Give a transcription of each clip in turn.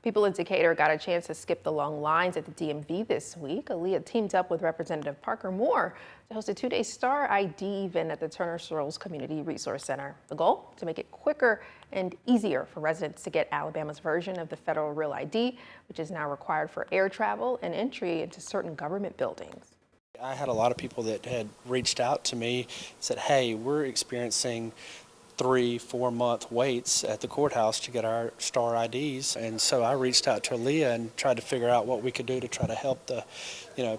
People in Decatur got a chance to skip the long lines at the DMV this week. Aaliyah teamed up with Representative Parker Moore to host a two-day Star ID event at the Turner Searles Community Resource Center. The goal? To make it quicker and easier for residents to get Alabama's version of the federal Real ID, which is now required for air travel and entry into certain government buildings. I had a lot of people that had reached out to me, said, hey, we're experiencing 3-4 month waits at the courthouse to get our Star IDs, and so I reached out to Aaliyah and tried to figure out what we could do to try to help the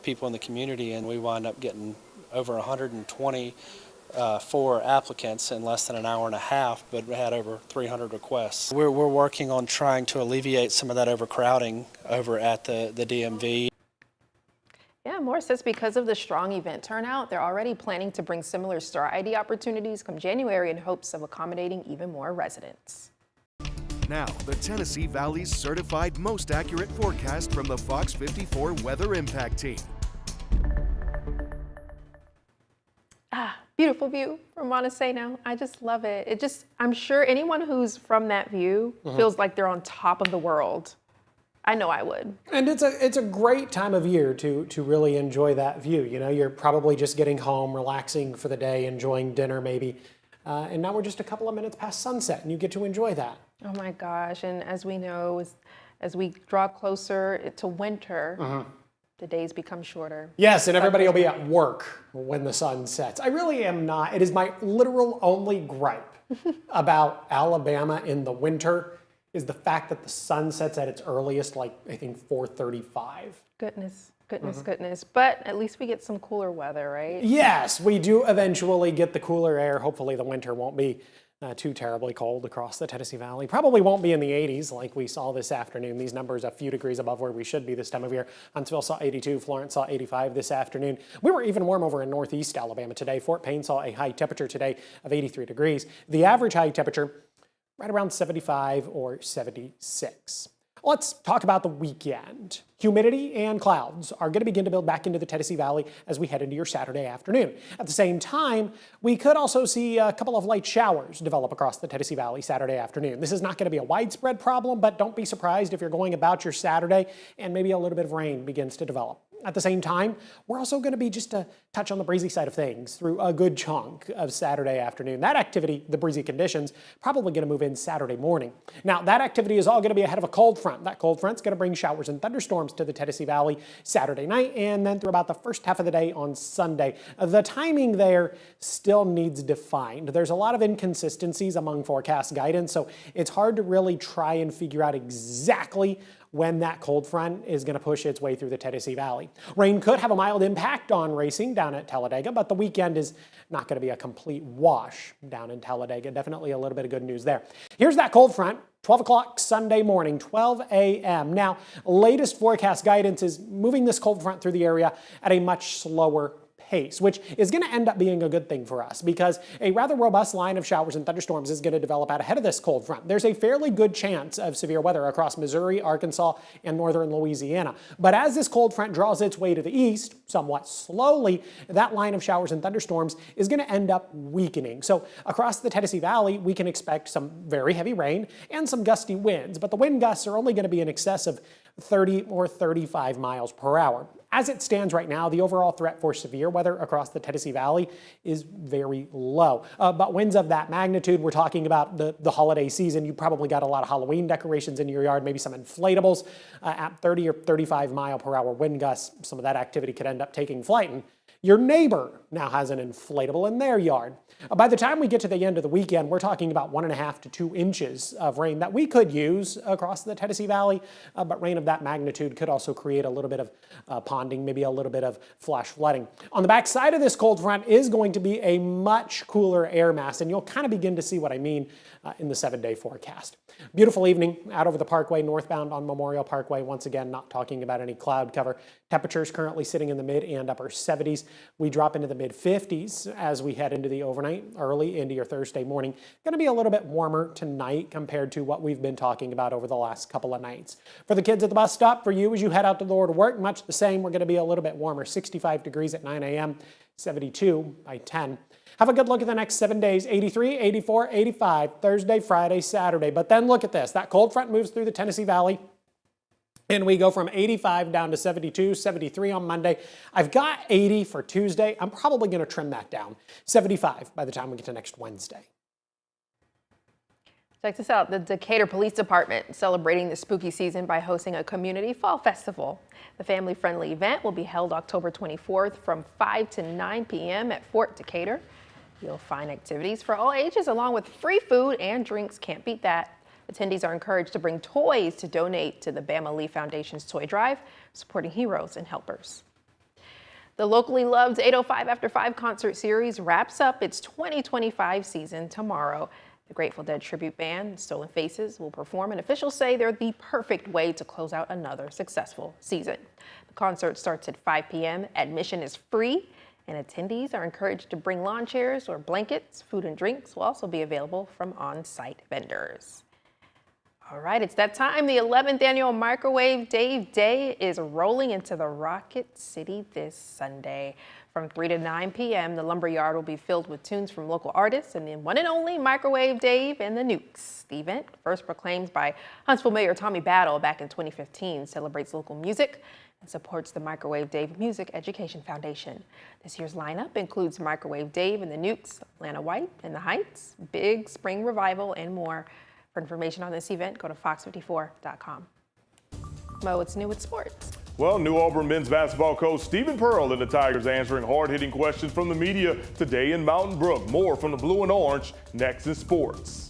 people in the community, and we wound up getting over 124 applicants in less than an hour and a half, but we had over 300 requests. We're working on trying to alleviate some of that overcrowding over at the DMV. Yeah, Moore says because of the strong event turnout, they're already planning to bring similar Star ID opportunities come January in hopes of accommodating even more residents. Now, the Tennessee Valley's certified most accurate forecast from the FOX54 Weather Impact Team. Beautiful view from Montesano. I just love it. I'm sure anyone who's from that view feels like they're on top of the world. I know I would. And it's a great time of year to really enjoy that view. You know, you're probably just getting home, relaxing for the day, enjoying dinner maybe. And now we're just a couple of minutes past sunset and you get to enjoy that. Oh my gosh. And as we know, as we draw closer to winter, the days become shorter. Yes, and everybody will be at work when the sun sets. I really am not. It is my literal only gripe about Alabama in the winter is the fact that the sun sets at its earliest, like I think 4:35. Goodness. But at least we get some cooler weather, right? Yes, we do eventually get the cooler air. Hopefully the winter won't be too terribly cold across the Tennessee Valley. Probably won't be in the 80s like we saw this afternoon. These numbers a few degrees above where we should be this time of year. Huntsville saw 82, Florence saw 85 this afternoon. We were even warm over in northeast Alabama today. Fort Payne saw a high temperature today of 83 degrees. The average high temperature right around 75 or 76. Let's talk about the weekend. Humidity and clouds are going to begin to build back into the Tennessee Valley as we head into your Saturday afternoon. At the same time, we could also see a couple of light showers develop across the Tennessee Valley Saturday afternoon. This is not going to be a widespread problem, but don't be surprised if you're going about your Saturday and maybe a little bit of rain begins to develop. At the same time, we're also going to be just a touch on the breezy side of things through a good chunk of Saturday afternoon. That activity, the breezy conditions, probably going to move in Saturday morning. Now, that activity is all going to be ahead of a cold front. That cold front's going to bring showers and thunderstorms to the Tennessee Valley Saturday night and then through about the first half of the day on Sunday. The timing there still needs defined. There's a lot of inconsistencies among forecast guidance, so it's hard to really try and figure out exactly when that cold front is going to push its way through the Tennessee Valley. Rain could have a mild impact on racing down at Talladega, but the weekend is not going to be a complete wash down in Talladega. Definitely a little bit of good news there. Here's that cold front. 12 o'clock Sunday morning, 12 a.m. Now, latest forecast guidance is moving this cold front through the area at a much slower pace, which is going to end up being a good thing for us because a rather robust line of showers and thunderstorms is going to develop out ahead of this cold front. There's a fairly good chance of severe weather across Missouri, Arkansas, and northern Louisiana. But as this cold front draws its way to the east, somewhat slowly, that line of showers and thunderstorms is going to end up weakening. So across the Tennessee Valley, we can expect some very heavy rain and some gusty winds, but the wind gusts are only going to be in excess of 30 or 35 miles per hour. As it stands right now, the overall threat for severe weather across the Tennessee Valley is very low. But winds of that magnitude, we're talking about the holiday season. You probably got a lot of Halloween decorations in your yard, maybe some inflatables at 30 or 35 mile per hour wind gusts. Some of that activity could end up taking flight. And your neighbor now has an inflatable in their yard. By the time we get to the end of the weekend, we're talking about 1.5 to 2 inches of rain that we could use across the Tennessee Valley, but rain of that magnitude could also create a little bit of ponding, maybe a little bit of flash flooding. On the back side of this cold front is going to be a much cooler air mass, and you'll kind of begin to see what I mean in the 7-day forecast. Beautiful evening out over the Parkway, northbound on Memorial Parkway. Once again, not talking about any cloud cover. Temperatures currently sitting in the mid and upper 70s. We drop into the mid 50s as we head into the overnight, early into your Thursday morning. Going to be a little bit warmer tonight compared to what we've been talking about over the last couple of nights. For the kids at the bus stop, for you as you head out the door to work, much the same. We're going to be a little bit warmer, 65 degrees at 9 a.m., 72 by 10. Have a good look at the next 7 days, 83, 84, 85, Thursday, Friday, Saturday. But then look at this. That cold front moves through the Tennessee Valley And we go from 85 down to 72, 73 on Monday. I've got 80 for Tuesday. I'm probably going to trim that down. 75 by the time we get to next Wednesday. Check this out. The Decatur Police Department celebrating the spooky season by hosting a community fall festival. The family-friendly event will be held October 24th from 5 to 9 p.m. at Fort Decatur. You'll find activities for all ages along with free food and drinks. Can't beat that. Attendees are encouraged to bring toys to donate to the Bama Lee Foundation's Toy Drive, supporting heroes and helpers. The locally loved 805 After 5 concert series wraps up its 2025 season tomorrow. The Grateful Dead tribute band, Stolen Faces, will perform, and officials say they're the perfect way to close out another successful season. The concert starts at 5 p.m. Admission is free, and attendees are encouraged to bring lawn chairs or blankets. Food and drinks will also be available from on-site vendors. All right, it's that time. The 11th annual Microwave Dave Day is rolling into the Rocket City this Sunday. From 3 to 9 p.m., the Lumberyard will be filled with tunes from local artists and the one and only Microwave Dave and the Nukes. The event, first proclaimed by Huntsville Mayor Tommy Battle back in 2015, celebrates local music and supports the Microwave Dave Music Education Foundation. This year's lineup includes Microwave Dave and the Nukes, Atlanta White and the Heights, Big Spring Revival, and more. For information on this event, go to FOX54.com. Mo, what's new with sports? Well, New Auburn men's basketball coach Stephen Pearl and the Tigers answering hard-hitting questions from the media today in Mountain Brook. More from the Blue and Orange next in sports.